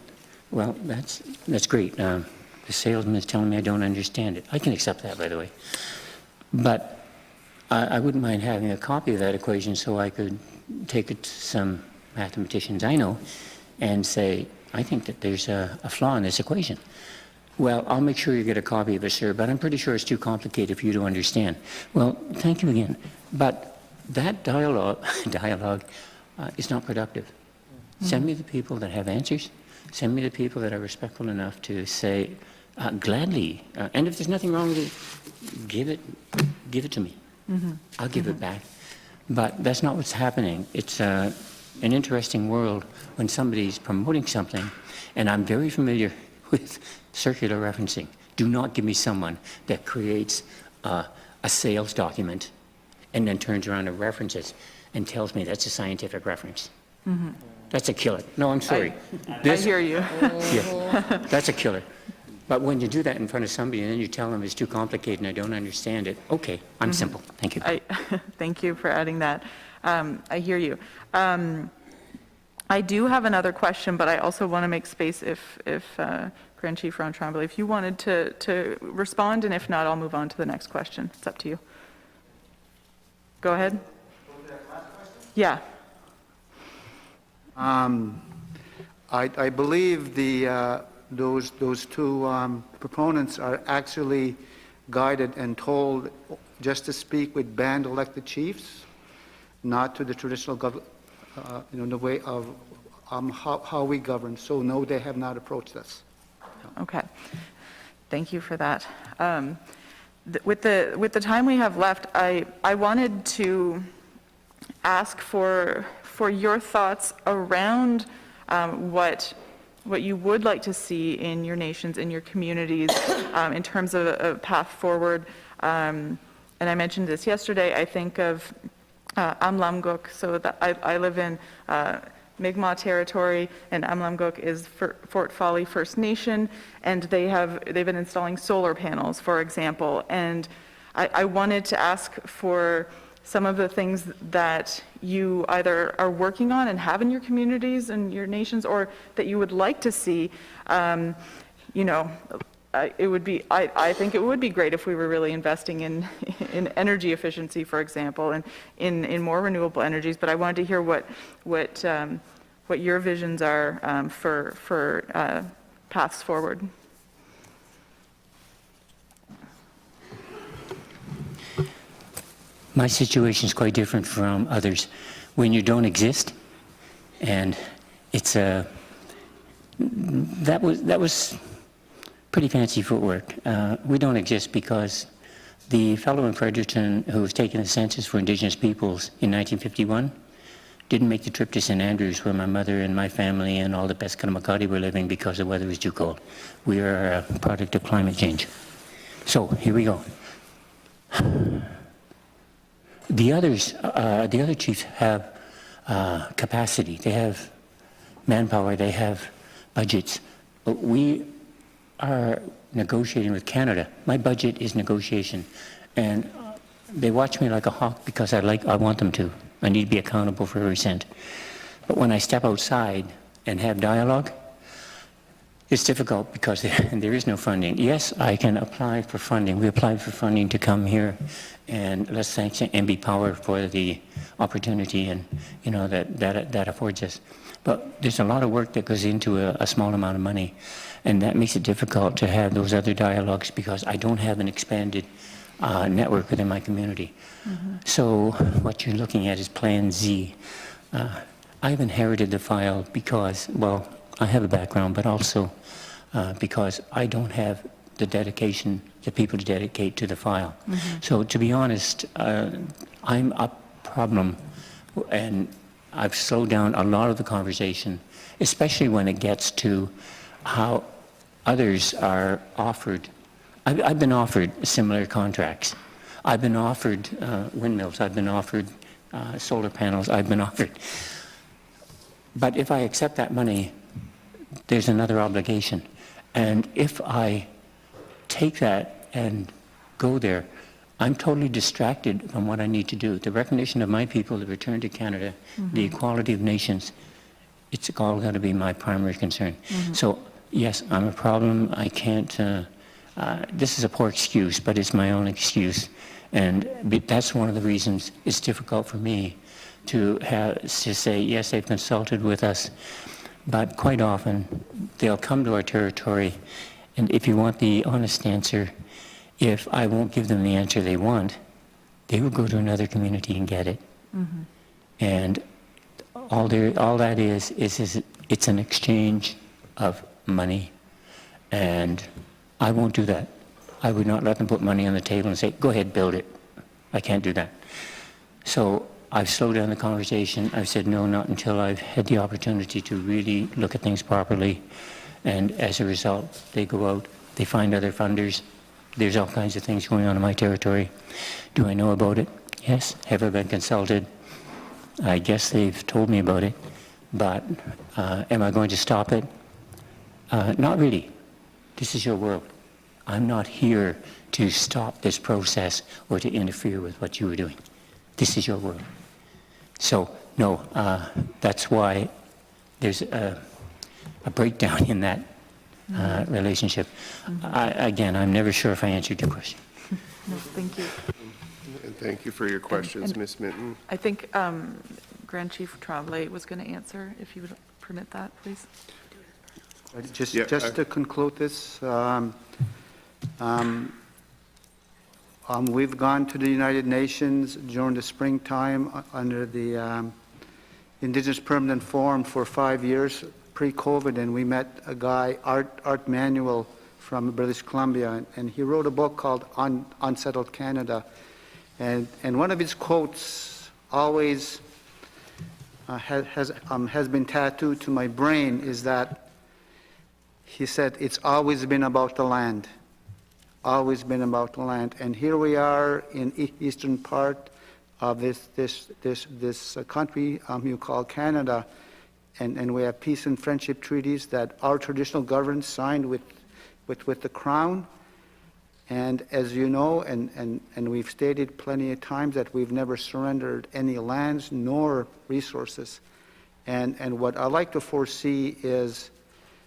Speaker 4: Well, that's great. The salesman is telling me I don't understand it. I can accept that, by the way. But I wouldn't mind having a copy of that equation so I could take it to some mathematicians I know and say, I think that there's a flaw in this equation. Well, I'll make sure you get a copy of it, sir, but I'm pretty sure it's too complicated for you to understand. Well, thank you again. But that dialogue is not productive. Send me the people that have answers. Send me the people that are respectful enough to say, gladly, and if there's nothing wrong with it, give it to me. I'll give it back. But that's not what's happening. It's an interesting world when somebody's promoting something, and I'm very familiar with circular referencing. Do not give me someone that creates a sales document and then turns around and references and tells me that's a scientific reference. That's a killer. No, I'm sorry.
Speaker 7: I hear you.
Speaker 4: Yeah, that's a killer. But when you do that in front of somebody and then you tell them it's too complicated and I don't understand it, okay, I'm simple. Thank you.
Speaker 7: Thank you for adding that. I hear you. I do have another question, but I also want to make space if Grand Chief Ron Tremblay, if you wanted to respond, and if not, I'll move on to the next question. It's up to you. Go ahead. Yeah.
Speaker 3: I believe those two proponents are actually guided and told just to speak with band elected chiefs, not to the traditional the way of how we govern. So no, they have not approached us.
Speaker 7: Okay. Thank you for that. With the time we have left, I wanted to ask for your thoughts around what you would like to see in your nations, in your communities, in terms of a path forward. And I mentioned this yesterday. I think of Amlamguk. So I live in Mi'kmaq territory, and Amlamguk is Fort Folly First Nation, and they've been installing solar panels, for example. And I wanted to ask for some of the things that you either are working on and have in your communities and your nations, or that you would like to see. I think it would be great if we were really investing in energy efficiency, for example, and in more renewable energies. But I wanted to hear what your visions are for paths forward.
Speaker 4: My situation is quite different from others. When you don't exist, and it's that was pretty fancy footwork. We don't exist because the fellow in Fredericton who was taking the census for Indigenous peoples in 1951 didn't make the trip to St. Andrews, where my mother and my family and all the Peskotomuhkati were living, because the weather was too cold. We are a product of climate change. So here we go. The other chiefs have capacity. They have manpower. They have budgets. We are negotiating with Canada. My budget is negotiation, and they watch me like a hawk because I want them to. I need to be accountable for every cent. But when I step outside and have dialogue, it's difficult because there is no funding. Yes, I can apply for funding. We applied for funding to come here, and let's thank MB Power for the opportunity and that affords us. But there's a lot of work that goes into a small amount of money, and that makes it difficult to have those other dialogues because I don't have an expanded network within my community. So what you're looking at is Plan Z. I've inherited the file because, well, I have a background, but also because I don't have the dedication that people dedicate to the file. So to be honest, I'm a problem, and I've slowed down a lot of the conversation, especially when it gets to how others are offered. I've been offered similar contracts. I've been offered windmills, I've been offered solar panels, I've been offered. But if I accept that money, there's another obligation. And if I take that and go there, I'm totally distracted from what I need to do. The recognition of my people, the return to Canada, the equality of nations, it's all got to be my primary concern. So, yes, I'm a problem. I can't, this is a poor excuse, but it's my own excuse. And that's one of the reasons it's difficult for me to say, yes, they've consulted with us, but quite often they'll come to our territory, and if you want the honest answer, if I won't give them the answer they want, they will go to another community and get it. And all that is it's an exchange of money, and I won't do that. I would not let them put money on the table and say, go ahead, build it. I can't do that. So I've slowed down the conversation. I've said no, not until I've had the opportunity to really look at things properly. And as a result, they go out, they find other funders. There's all kinds of things going on in my territory. Do I know about it? Yes. Have I been consulted? I guess they've told me about it. But am I going to stop it? Not really. This is your world. I'm not here to stop this process or to interfere with what you are doing. This is your world. So, no, that's why there's a breakdown in that relationship. Again, I'm never sure if I answered your question.
Speaker 7: No, thank you.
Speaker 1: And thank you for your questions, Ms. Minton.
Speaker 7: I think Grand Chief Tremblay was going to answer, if you would permit that, please.
Speaker 3: Just
Speaker 1: Yeah,
Speaker 3: to conclude this, we've gone to the United Nations during the springtime under the Indigenous Permanent Forum for 5 years pre-COVID, and we met a guy, Art Manuel from British Columbia, and he wrote a book called Unsettled Canada. And one of his quotes always has been tattooed to my brain is that he said, it's always been about the land. Always been about the land. And here we are in eastern part of this country you call Canada, and we have peace and friendship treaties that our traditional governments signed with the Crown. And as you know, and we've stated plenty of times that we've never surrendered any lands nor resources. And what I like to foresee is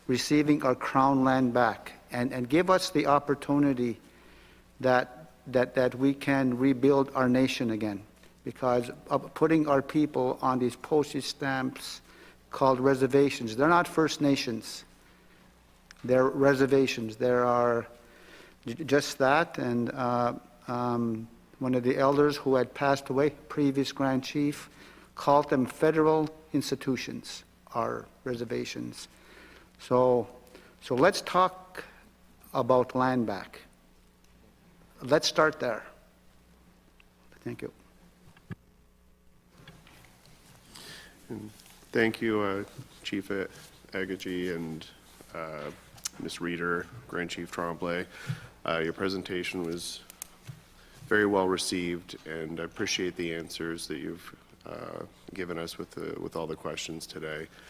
Speaker 3: receiving our Crown land back and give us the opportunity that we can rebuild our nation again. Because of putting our people on these postage stamps called reservations, they're not First Nations, they're reservations. There are just that, and one of the elders who had passed away, previous Grand Chief, called them federal institutions, our reservations. So let's talk about land back. Let's start there. Thank you.
Speaker 1: Thank you, Chief Akagi and Ms. Reeder, Grand Chief Tremblay. Your presentation was very well received, and I appreciate the answers that you've given us with all the questions today.